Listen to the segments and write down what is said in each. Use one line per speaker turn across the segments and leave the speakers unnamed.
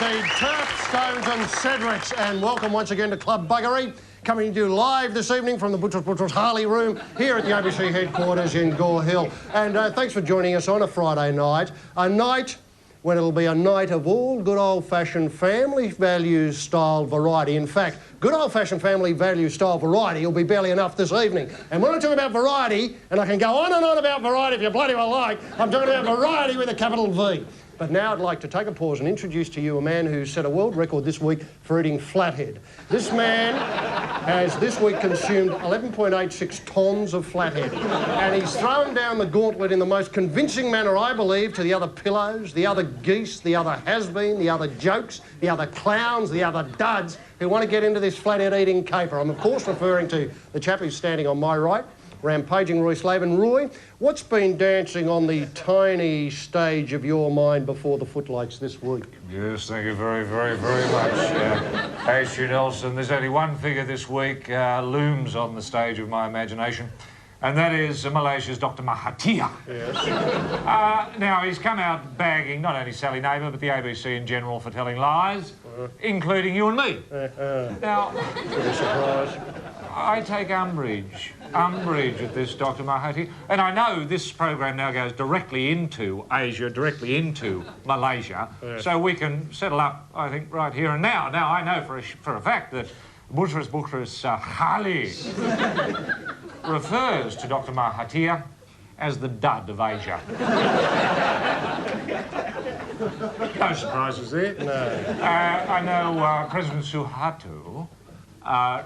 indeed. Turp, Stones and Cedrics. And welcome once again to Club Buggery, coming to you live this evening from the Butchers Harley Room here at the ABC headquarters in Gore Hill. And thanks for joining us on a Friday night. A night when it'll be a night of all good old-fashioned family values style variety. In fact, good old-fashioned family values style variety will be barely enough this evening. And when I talk about variety, and I can go on and on about variety if you bloody well like, I'm talking about variety with a capital V. But now I'd like to take a pause and introduce to you a man who set a world record this week for eating flathead. This man has this week consumed 11.86 tonnes of flathead. And he's thrown down the gauntlet in the most convincing manner, I believe, to the other pillows, the other geese, the other has-been, the other jokes, the other clowns, the other duds who want to get into this flathead-eating caper. I'm, of course, referring to the chap who's standing on my right, rampaging Roy Slaven. Roy, what's been dancing on the tiny stage of your mind before the footlights this week?
Yes, thank you very, very, very much, HG Nelson. There's only one figure this week looms on the stage of my imagination, and that is Malaysia's Dr Mahathir.
Yes.
Now, he's come out bagging not only Sally Neighbour, but the ABC in general for telling lies, including you and me. Now,
pretty surprised.
I take umbrage at this, Dr Mahathir. And I know this program now goes directly into Asia, directly into Malaysia, so we can settle up, I think, right here and now. Now, I know for a fact that Butchers Harley refers to Dr Mahathir as the dud of Asia. No surprises there.
No.
I know President Suharto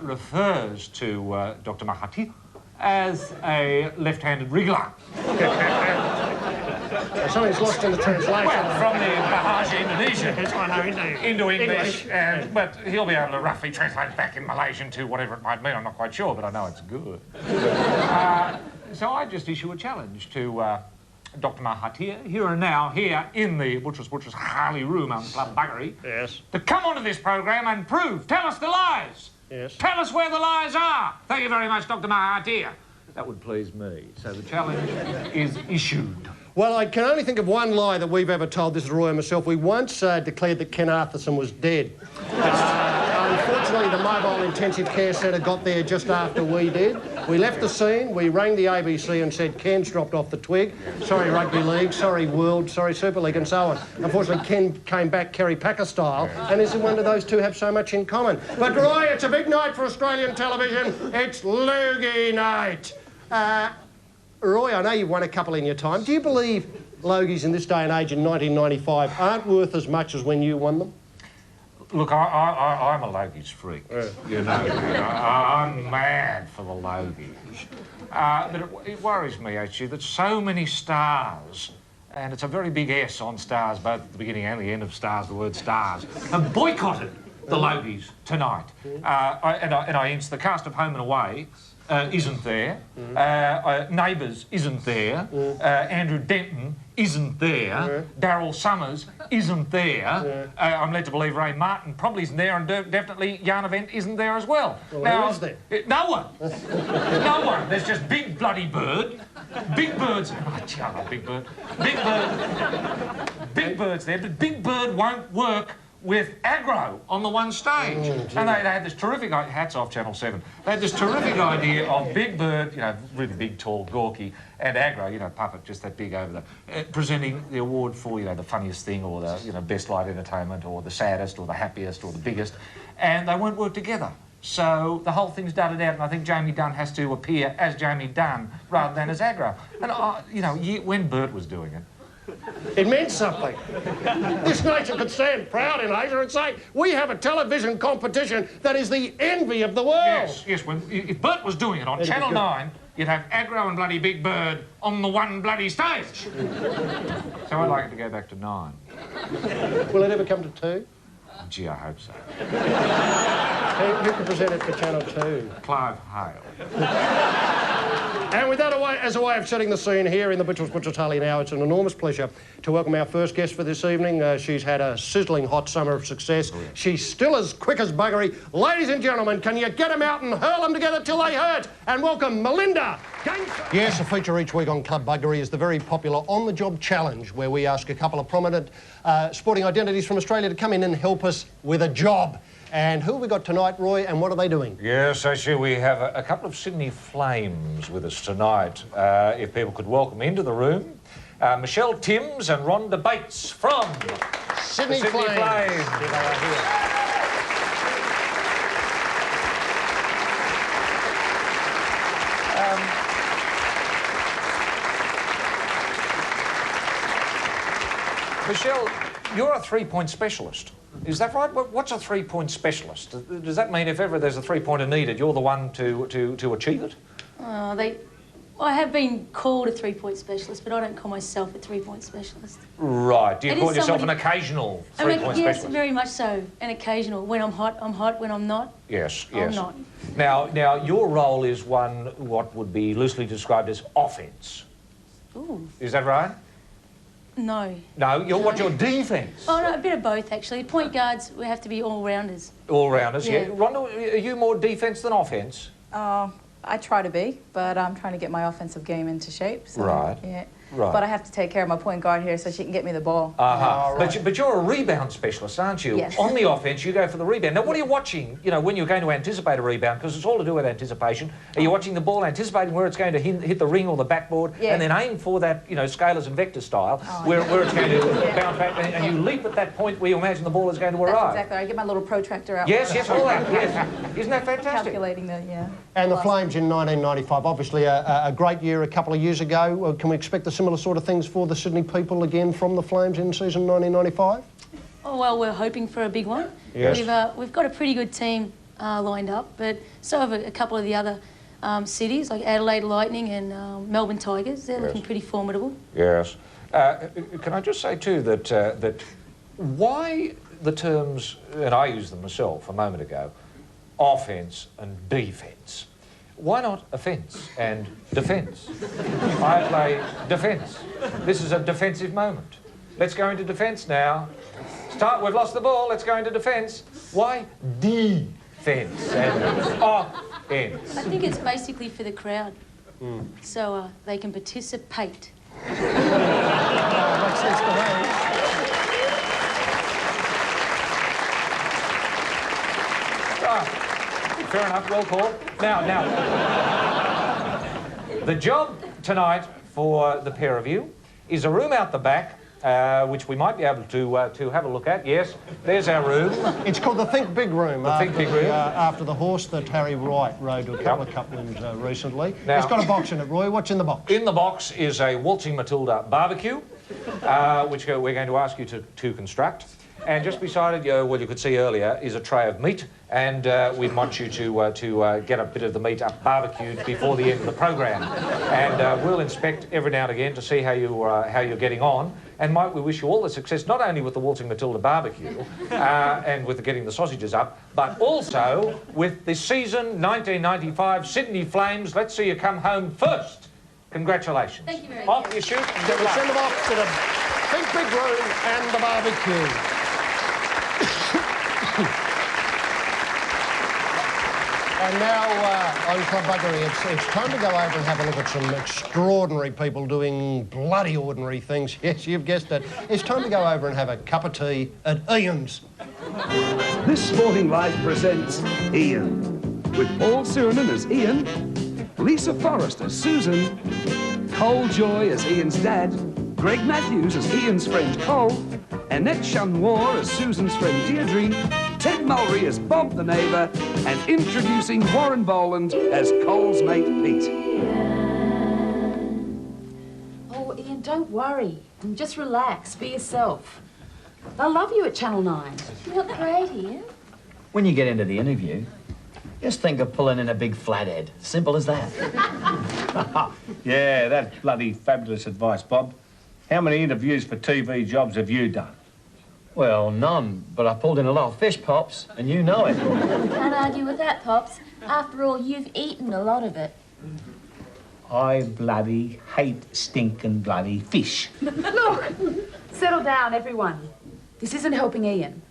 refers to Dr Mahathir as a left-handed wriggler.
Something's lost in the translation.
Well, from the Bahasa Indonesian
Yes, I know,
into English, but he'll be able to roughly translate back in Malaysian to whatever it might mean. I'm not quite sure, but I know it's good. So I just issue a challenge to Dr Mahathir, here and now, here in the Butchers Harley Room on Club Buggery,
yes,
to come onto this program and tell us the lies.
Yes.
Tell us where the lies are. Thank you very much, Dr Mahathir. That would please me. So the challenge is issued.
Well, I can only think of one lie that we've ever told. This is Roy and myself. We once declared that Ken Arthurson was dead. Unfortunately, the mobile intensive care centre got there just after we did. We left the scene, we rang the ABC and said, Ken's dropped off the twig. Sorry, Rugby League, sorry, World, sorry, Super League, and so on. Unfortunately, Ken came back Kerry Packer style, and is when do those two have so much in common? But, Roy, it's a big night for Australian television. It's Logie night. Roy, I know you've won a couple in your time. Do you believe Logies in this day and age in 1995 aren't worth as much as when you won them?
Look, I'm a Logies freak, you know. I'm mad for the Logies. But it worries me, actually, that so many stars, and it's a very big S on stars, both at the beginning and the end of stars, the word stars, have boycotted the Logies tonight. And I answer the cast of Home and Away isn't there. Neighbours isn't there. Andrew Denton isn't there. Daryl Summers isn't there. I'm led to believe Ray Martin probably isn't there, and definitely Yarn Event isn't there as well.
Well,
now,
who is there?
No one. No one. There's just Big Bloody Bird. Big Bird's... Oh, gee, I love Big Bird. Big Bird... Big Bird's there, but Big Bird won't work with aggro on the one stage. And they had this terrific... Hats off Channel 7. They had this terrific idea of Big Bird, you know, really big, tall, gawky, and aggro, you know, puppet, just that big over there, presenting the award for, you know, the funniest thing or the, you know, best light entertainment or the saddest or the happiest or the biggest. And they won't work together. So the whole thing's dudded out, and I think Jamie Dunn has to appear as Jamie Dunn rather than as aggro. And, you know, when Bert was doing it,
it meant something. This nation could stand proud in Asia and say, we have a television competition that is the envy of the world.
Yes, yes. If Bert was doing it on Channel 9, you'd have aggro and bloody Big Bird on the one bloody stage. So I'd like it to go back to 9.
Will it ever come to 2?
Gee, I hope so.
Who can present it for Channel 2?
Clive Hale.
And with that as a way of setting the scene here in the Butchers Harley now, it's an enormous pleasure to welcome our first guest for this evening. She's had a sizzling hot summer of success. She's still as quick as buggery. Ladies and gentlemen, can you get them out and hurl them together till they hurt? And welcome Melinda Gangster. Yes, a feature each week on Club Buggery is the very popular On-the-Job Challenge, where we ask a couple of prominent sporting identities from Australia to come in and help us with a job. And who have we got tonight, Roy, and what are they doing?
Yes, actually, we have a couple of Sydney Flames with us tonight. If people could welcome into the room, Michelle Timms and Rhonda Bates from
Sydney
Flames.
Flames.
Here they are here. Michelle, you're a three-point specialist. Is that right? What's a three-point specialist? Does that mean if ever there's a three-pointer needed, you're the one to achieve it?
I have been called a three-point specialist, but I don't call myself a three-point specialist.
Right. Do you call yourself an occasional three-point specialist?
Yes, very much so. An occasional. When I'm hot, I'm hot. When I'm not,
yes.
I'm not.
Now, your role is one what would be loosely described as offence.
Ooh.
Is that right?
No.
No, what's your defence?
Oh, no, a bit of both, actually. Point guards, we have to be all-rounders.
All-rounders, yeah.
Yeah.
Rhonda, are you more defence than offence?
I try to be, but I'm trying to get my offensive game into shape. So,
Right.
Yeah.
Right.
But I have to take care of my point guard here so she can get me the ball.
Uh-huh.
Right.
But you're a rebound specialist, aren't you?
Yes.
On the offence, you go for the rebound. Now, what are you watching, you know, when you're going to anticipate a rebound? Because it's all to do with anticipation. Are you watching the ball, anticipating where it's going to hit the ring or the backboard,
Yeah.
and then aim for that, you know, scalers and vector style, where it's going to bounce back, and you leap at that point where you imagine the ball is going to
That's
arrive?
exactly right. I get my little protractor out.
Yes, all that, yes. Isn't that fantastic?
Calculating the, yeah.
And the Flames in 1995, obviously a great year a couple of years ago. Can we expect the similar sort of things for the Sydney people again from the Flames in season 1995?
Oh, well, we're hoping for a big one.
Yes.
We've got a pretty good team lined up, but so have a couple of the other cities, like Adelaide Lightning and Melbourne Tigers. They're looking pretty formidable.
Yes. Can I just say, too, that why the terms, and I used them myself a moment ago, offence and defence? Why not offence and defence? I play defence. This is a defensive moment. Let's go into defence now. We've lost the ball, let's go into defence. Why defence and offence?
I think it's basically for the crowd, so they can participate.
Makes sense to me.
Fair enough, well called. Now, the job tonight for the pair of you is a room out the back, which we might be able to have a look at. Yes, there's our room.
It's called the Think Big Room.
Think Big Room.
After the horse that Harry Wright rode to a couple of couplings recently.
Now-
It's got a box in it, Roy. What's in the box?
In the box is a Waltzing Matilda barbecue, which we're going to ask you to construct. And just beside it, well, you could see earlier, is a tray of meat, and we want you to get a bit of the meat up barbecued before the end of the program. And we'll inspect every now and again to see how you're getting on. And might we wish you all the success, not only with the Waltzing Matilda barbecue and with getting the sausages up, but also with the season 1995 Sydney Flames. Let's see you come home first. Congratulations.
Thank you very much.
Off you shoot. And good
We
luck.
send them off to the Think Big Room and the barbecue. And now on Club Buggery, it's time to go over and have a look at some extraordinary people doing bloody ordinary things. Yes, you've guessed it. It's time to go over and have a cup of tea at Ian's.
This Sporting Life presents Ian, with Paul Suranen as Ian, Lisa Forrest as Susan, Cole Joy as Ian's dad, Greg Matthews as Ian's friend Cole, Annette Chanoir as Susan's friend Deirdre, Ted Mulry as Bob the neighbour, and introducing Warren Boland as Cole's mate Pete.
Oh, Ian, don't worry. Just relax. Be yourself. I love you at Channel 9. You look great, Ian.
When you get into the interview, just think of pulling in a big flathead. Simple as that.
Yeah, that's bloody fabulous advice, Bob. How many interviews for TV jobs have you done?
Well, none, but I pulled in a lot of fish, Pops, and you know it.
Can't argue with that, Pops. After all, you've eaten a lot of it.
I bloody hate stinking bloody fish.
Look, settle down, everyone. This isn't helping Ian.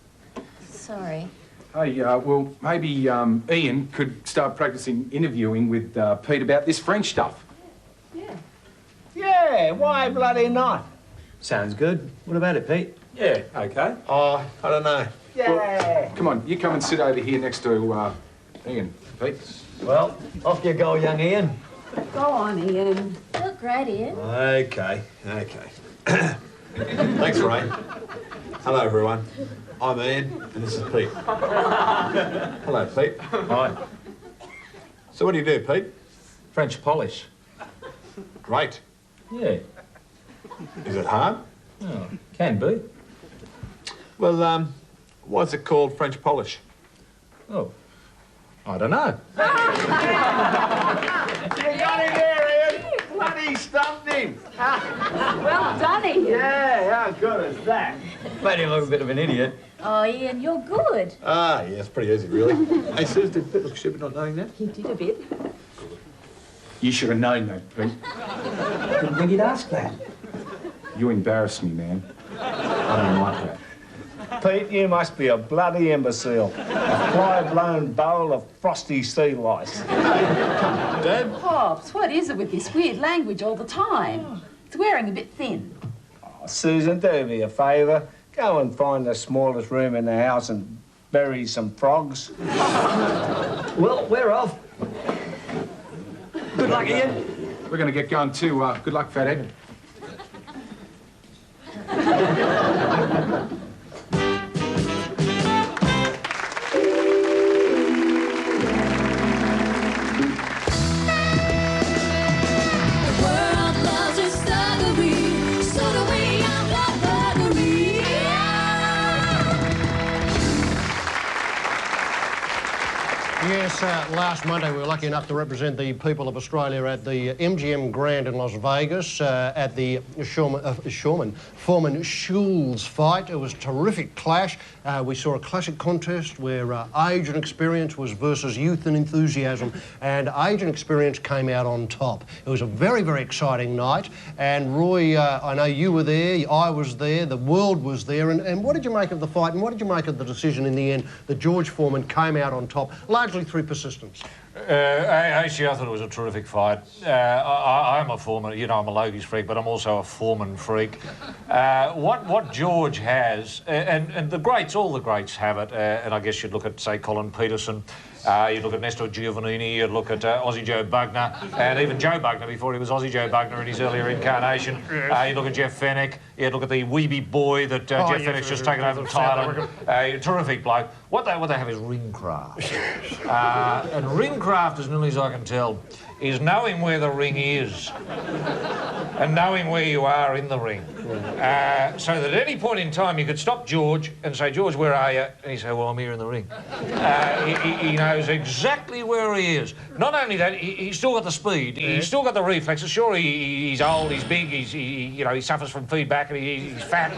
Sorry.
Hey, well, maybe Ian could start practicing interviewing with Pete about this French stuff.
Yeah, why bloody not?
Sounds good. What about it, Pete?
Yeah, okay.
I don't know.
Yeah.
Come on, you come and sit over here next to Ian, Pete.
Well, off you go, young Ian.
Go on, Ian.
You look great, Ian.
Okay. Thanks, Ray. Hello, everyone. I'm Ian, and this is Pete. Hello, Pete.
Hi.
So what do you do, Pete?
French polish.
Great.
Yeah.
Is it hard?
Oh, can be.
Well, why's it called French polish?
Oh, I don't know.
You got him there, Ian. Bloody stumped him.
Well done, Ian.
Yeah, how good is that?
Made him look a bit of an idiot.
Oh, Ian, you're good.
Ah, yeah, it's pretty easy, really. Hey, Suze, did Pete look stupid not knowing that?
He did a bit.
You should have known that, Pete.
Didn't think he'd ask that.
You embarrass me, man. I don't like that.
Pete, you must be a bloody imbecile. A fly-blown bowl of frosty sea lice.
Dad?
Pops, what is it with this weird language all the time? It's wearing a bit thin.
Oh, Susan, do me a favour. Go and find the smallest room in the house and bury some frogs.
Well, we're off. Good luck, Ian.
We're going to get going too. Good luck, fathead.
Yes, last Monday we were lucky enough to represent the people of Australia at the MGM Grand in Las Vegas at the Foreman Schools fight. It was a terrific clash. We saw a classic contest where age and experience was versus youth and enthusiasm, and age and experience came out on top. It was a very, very exciting night, and Roy, I know you were there, I was there, the world was there, and what did you make of the fight, and what did you make of the decision in the end that George Foreman came out on top, largely through persistence?
Actually, I thought it was a terrific fight. I'm a Foreman, you know, I'm a Logies freak, but I'm also a Foreman freak. What George has, and the greats, all the greats have it, and I guess you'd look at, say, Colin Peterson, you'd look at Nestor Giovannini, you'd look at Aussie Joe Bugner, and even Joe Bugner before he was Aussie Joe Bugner in his earlier incarnation. You'd look at Jeff Fennick, you'd look at the weeby boy that Jeff Fennick's just taken over from Thailand. Terrific bloke. What they have is ring craft. And ring craft, as nearly as I can tell, is knowing where the ring is and knowing where you are in the ring. So that at any point in time you could stop George and say, George, where are you? And he'd say, well, I'm here in the ring. He knows exactly where he is. Not only that, he's still got the speed, he's still got the reflexes. Sure, he's old, he's big, he suffers from feedback and he's fat.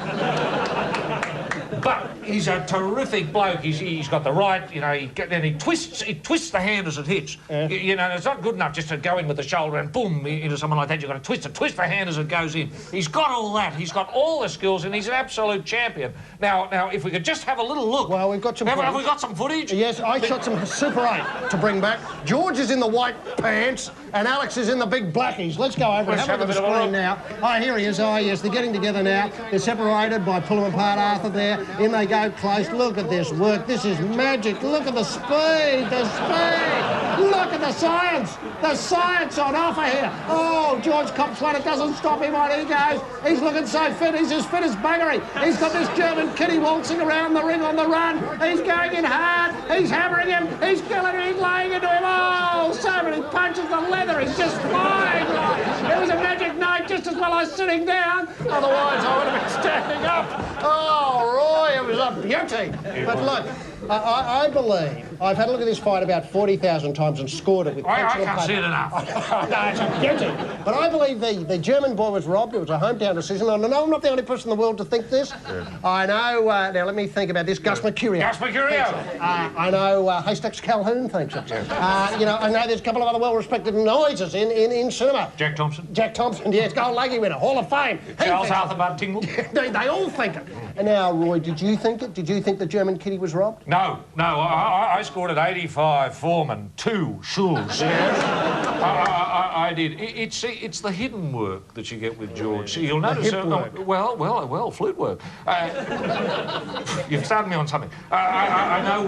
But he's a terrific bloke. He's got the right, you know, he twists the hand as it hits. You know, it's not good enough just to go in with the shoulder and boom into someone like that. You've got to twist the hand as it goes in. He's got all that. He's got all the skills, and he's an absolute champion. Now, if we could just have a little look.
Well, we've got some footage.
Have we got some footage?
Yes, I shot some Super 8 to bring back. George is in the white pants, and Alex is in the big blackies. Let's go over and have a look at the screen now. Oh, here he is. Oh, yes, they're getting together now. They're separated by pulling apart Arthur there. In they go close. Look at this work. This is magic. Look at the speed. The speed. Look at the science. The science on offer here. Oh, George cops one. It doesn't stop him on. He goes. He's looking so fit. He's as fit as buggery. He's got this German kitty waltzing around the ring on the run. He's going in hard. He's hammering him. He's killing him. He's laying into him. Oh, so many punches. The leather is just flying. It was a magic night just as well I was sitting down. Otherwise, I would have been standing up. Oh, Roy, it was a beauty. But look, I believe I've had a look at this fight about 40,000 times and scored it with
I
pencil and
can't see it
paper.
enough.
No, it's a beauty. But I believe the German boy was robbed. It was a hometown decision. And I know I'm not the only person in the world to think this. I know, now let me think about this, Gus Mercurio.
Gus Mercurio.
I know Haystacks Calhoun thinks it. You know, I know there's a couple of other well-respected noises in cinema.
Jack Thompson.
Jack Thompson, yes, Gold Leggy winner, Hall of Fame.
Charles Arthur Tingle.
They all think it. And now, Roy, did you think it? Did you think the German kitty was robbed?
No, I scored at 85 Foreman, 2 Schulz. I did. It's the hidden work that you get with George. You'll notice. Well, flute work. You've started me on something. I know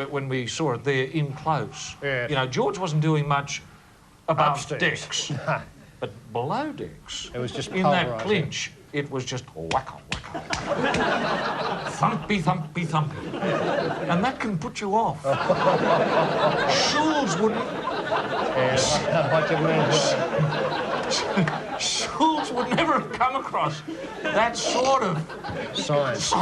when we saw it there in close.
Yes.
You know, George wasn't doing much above
Upstairs.
decks, but below decks.
It was just
in that
pulverising.
clinch. It was just wacko, wacko. Thumpy, thumpy, thumpy. And that can put you off. Schulz wouldn't...
Yes, what you mean.
Schulz would never have come across that sort of
Science.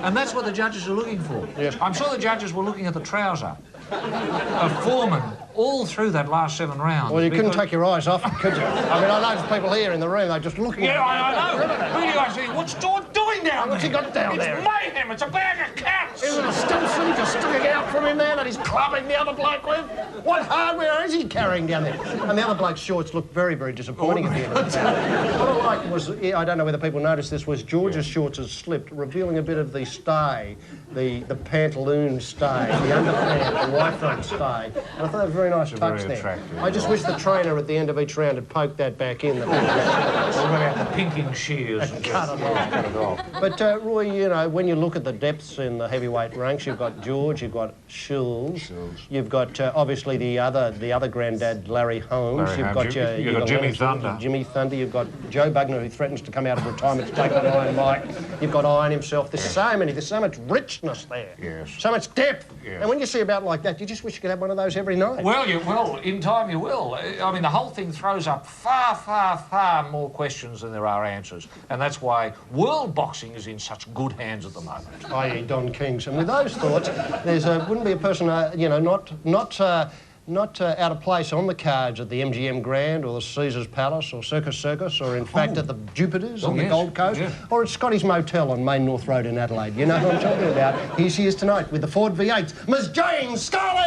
And that's what the judges are looking for.
Yes.
I'm sure the judges were looking at the trouser of Foreman all through that last 7 rounds.
Well, you couldn't take your eyes off it, could you? I mean, I know there's people here in the room, they're just looking at it.
Yeah, I know. Who do you guys think? What's George doing down there?
What's he got down there?
It's mayhem. It's a bag of cats.
Isn't a Stilson just sticking out from him there that he's clubbing the other bloke with? What hardware is he carrying down there? And the other bloke's shorts look very, very disappointing at the end of the day. What I like was, I don't know whether people noticed this, was George's shorts had slipped, revealing a bit of the stay, the pantaloon stay, the underpant, the white front stay. And I thought that was a very nice touch there.
Attractive.
I just wish the trainer at the end of each round had poked that back in.
What about the pinking shears?
Cut it off. But, Roy, you know, when you look at the depths in the heavyweight ranks, you've got George, you've got Schulz, you've got, obviously, the other granddad, Larry Holmes.
Larry
You've
Holmes.
got,
You've got Jimmy Thunder.
Jimmy Thunder. You've got Joe Bugner, who threatens to come out of retirement to take on Iron Mike. You've got Iron himself. There's so many. There's so much richness there.
Yes.
So much depth.
Yes.
And when you see a bout like that, you just wish you could have one of those every night.
Well, in time you will. I mean, the whole thing throws up far, far, far more questions than there are answers. And that's why world boxing is in such good hands at the moment.
I.e. Don King's. And with those thoughts, wouldn't be a person, you know, not out of place on the cards at the MGM Grand or the Caesars Palace or Circus, or in fact at the Jupiters on the Gold Coast, or at Scotty's Motel on Main North Road in Adelaide. You know what I'm talking about? Here she is tonight with the Ford V8s, Miss Jane Scully!